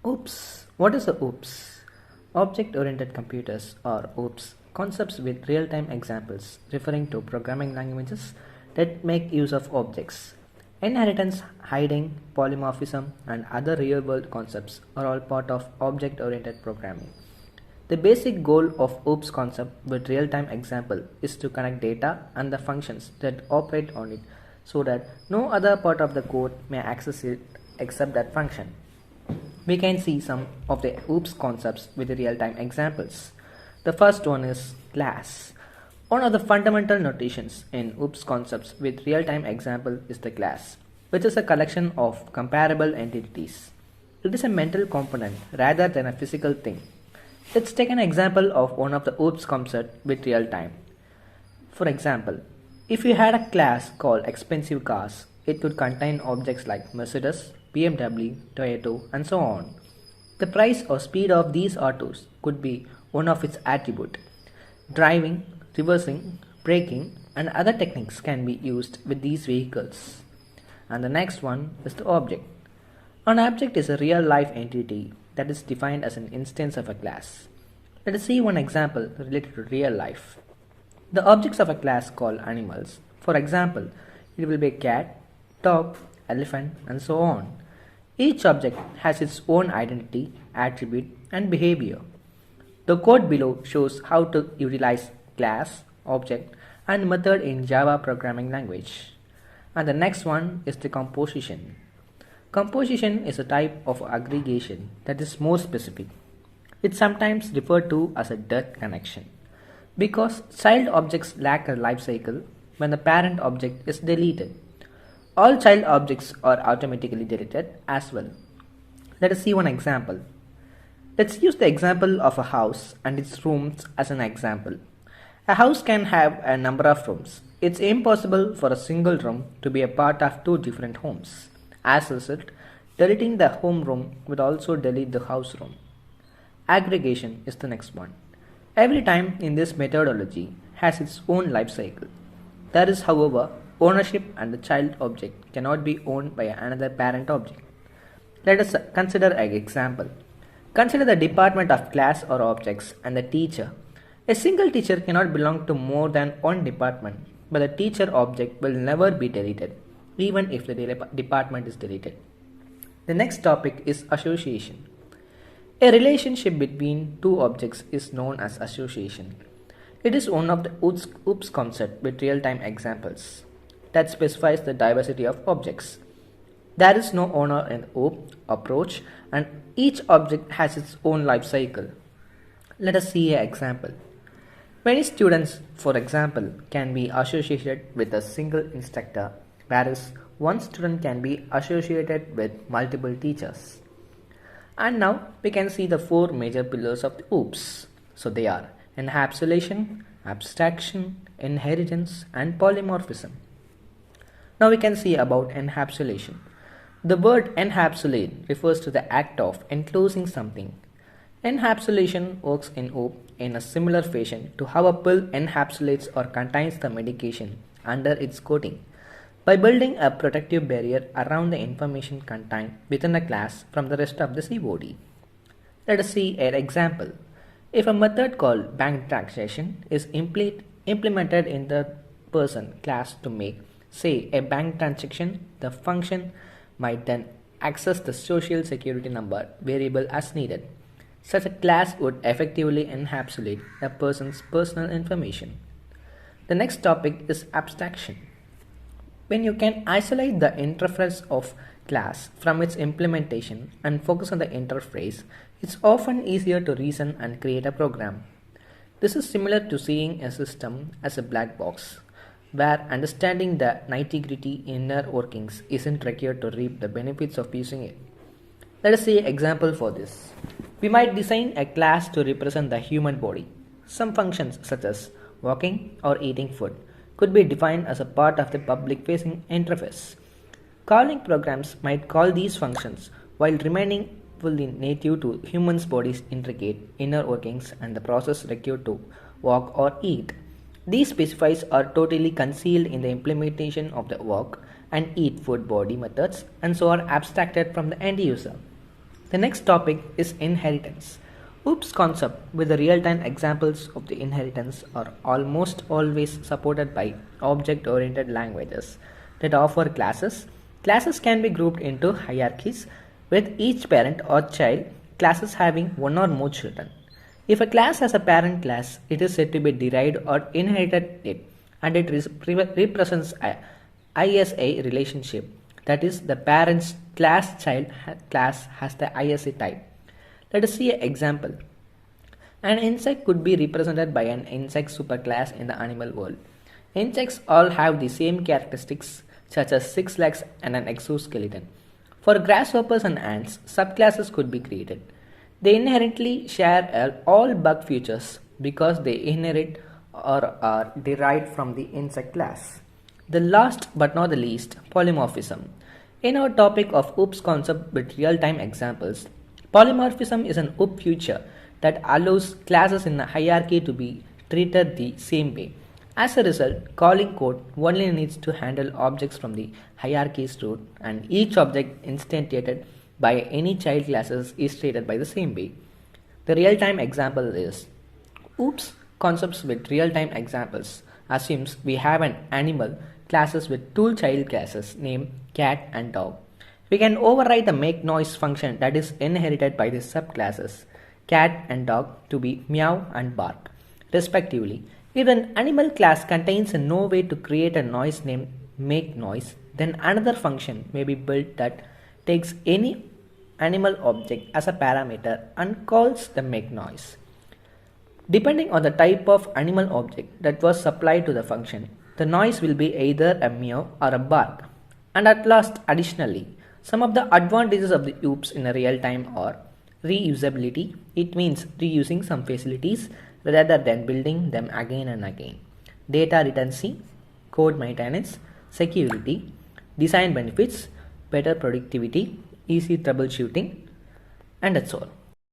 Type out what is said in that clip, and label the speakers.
Speaker 1: OOPS. What is a OOPS? Object-oriented computers or OOPS concepts with real-time examples referring to programming languages that make use of objects. Inheritance, hiding, polymorphism, and other real-world concepts are all part of object-oriented programming. The basic goal of OOPS concept with real-time example is to connect data and the functions that operate on it so that no other part of the code may access it except that function. We can see some of the OOPS concepts with the real-time examples. The first one is class. One of the fundamental notations in OOPS concepts with real-time example is the class, which is a collection of comparable entities. It is a mental component rather than a physical thing. Let's take an example of one of the OOPS concepts with real-time. For example, if you had a class called expensive cars, it would contain objects like Mercedes, BMW, Toyota, and so on. The price or speed of these autos could be one of its attributes. Driving, reversing, braking, and other techniques can be used with these vehicles. And the next one is the object. An object is a real-life entity that is defined as an instance of a class. Let us see one example related to real life. The objects of a class called animals. For example, it will be a cat, dog, elephant, and so on. Each object has its own identity, attribute, and behavior. The code below shows how to utilize class, object, and method in Java programming language. And the next one is the composition. Composition is a type of aggregation that is more specific. It's sometimes referred to as a death connection because child objects lack a life cycle when the parent object is deleted. All child objects are automatically deleted as well. Let us see one example. Let's use the example of a house and its rooms as an example. A house can have a number of rooms. It's impossible for a single room to be a part of two different homes. As a result, deleting the home room would also delete the house room. Aggregation is the next one. Every time in this methodology has its own life cycle. There is, however, ownership and the child object cannot be owned by another parent object. Let us consider an example. Consider the department of class or objects and the teacher. A single teacher cannot belong to more than one department, but the teacher object will never be deleted, even if the department is deleted. The next topic is association. A relationship between two objects is known as association. It is one of the OOPS concept with real-time examples that specifies the diversity of objects. There is no owner in OOP approach and each object has its own life cycle. Let us see an example. Many students, for example, can be associated with a single instructor, whereas one student can be associated with multiple teachers. And now we can see the four major pillars of the OOPS. So they are encapsulation, abstraction, inheritance, and polymorphism. Now we can see about encapsulation. The word encapsulate refers to the act of enclosing something. Encapsulation works in OOP in a similar fashion to how a pill encapsulates or contains the medication under its coating, by building a protective barrier around the information contained within a class from the rest of the COD. Let us see an example. If a method called bank transaction is implemented in the person class to make, say, a bank transaction, the function might then access the social security number variable as needed. Such a class would effectively encapsulate a person's personal information. The next topic is abstraction. When you can isolate the interface of class from its implementation and focus on the interface, it's often easier to reason and create a program. This is similar to seeing a system as a black box, where understanding the nitty-gritty inner workings isn't required to reap the benefits of using it. Let us see an example for this. We might design a class to represent the human body. Some functions such as walking or eating food could be defined as a part of the public-facing interface. Calling programs might call these functions while remaining fully native to humans' bodies' intricate inner workings and the process required to walk or eat. These specifiers are totally concealed in the implementation of the walk and eat food body methods and so are abstracted from the end user. The next topic is inheritance. OOPS concept with the real-time examples of the inheritance are almost always supported by object-oriented languages that offer classes. Classes can be grouped into hierarchies with each parent or child classes having one or more children. If a class has a parent class, it is said to be derived or inherited it, and it represents a ISA relationship. That is, the parent's class has the ISA type. Let us see an example. An insect could be represented by an insect superclass in the animal world. Insects all have the same characteristics such as 6 legs and an exoskeleton. For grasshoppers and ants, subclasses could be created. They inherently share all bug features because they inherit or are derived from the insect class. The last but not the least, polymorphism. In our topic of OOPS concept with real-time examples, polymorphism is an OOP feature that allows classes in a hierarchy to be treated the same way. As a result, calling code only needs to handle objects from the hierarchy's root, and each object instantiated by any child classes is treated by the same way. The real-time example is OOPS concepts with real-time examples assumes we have an animal classes with two child classes named cat and dog. We can override the make noise function that is inherited by the subclasses cat and dog to be meow and bark respectively. If an animal class contains no way to create a noise named make noise, then another function may be built that takes any animal object as a parameter and calls the make noise. Depending on the type of animal object that was supplied to the function, the noise will be either a meow or a bark. And at last, additionally, some of the advantages of the OOPS in a real time are reusability. It means reusing some facilities rather than building them again and again. Data retency, code maintenance, security, design benefits, better productivity, easy troubleshooting, and that's all.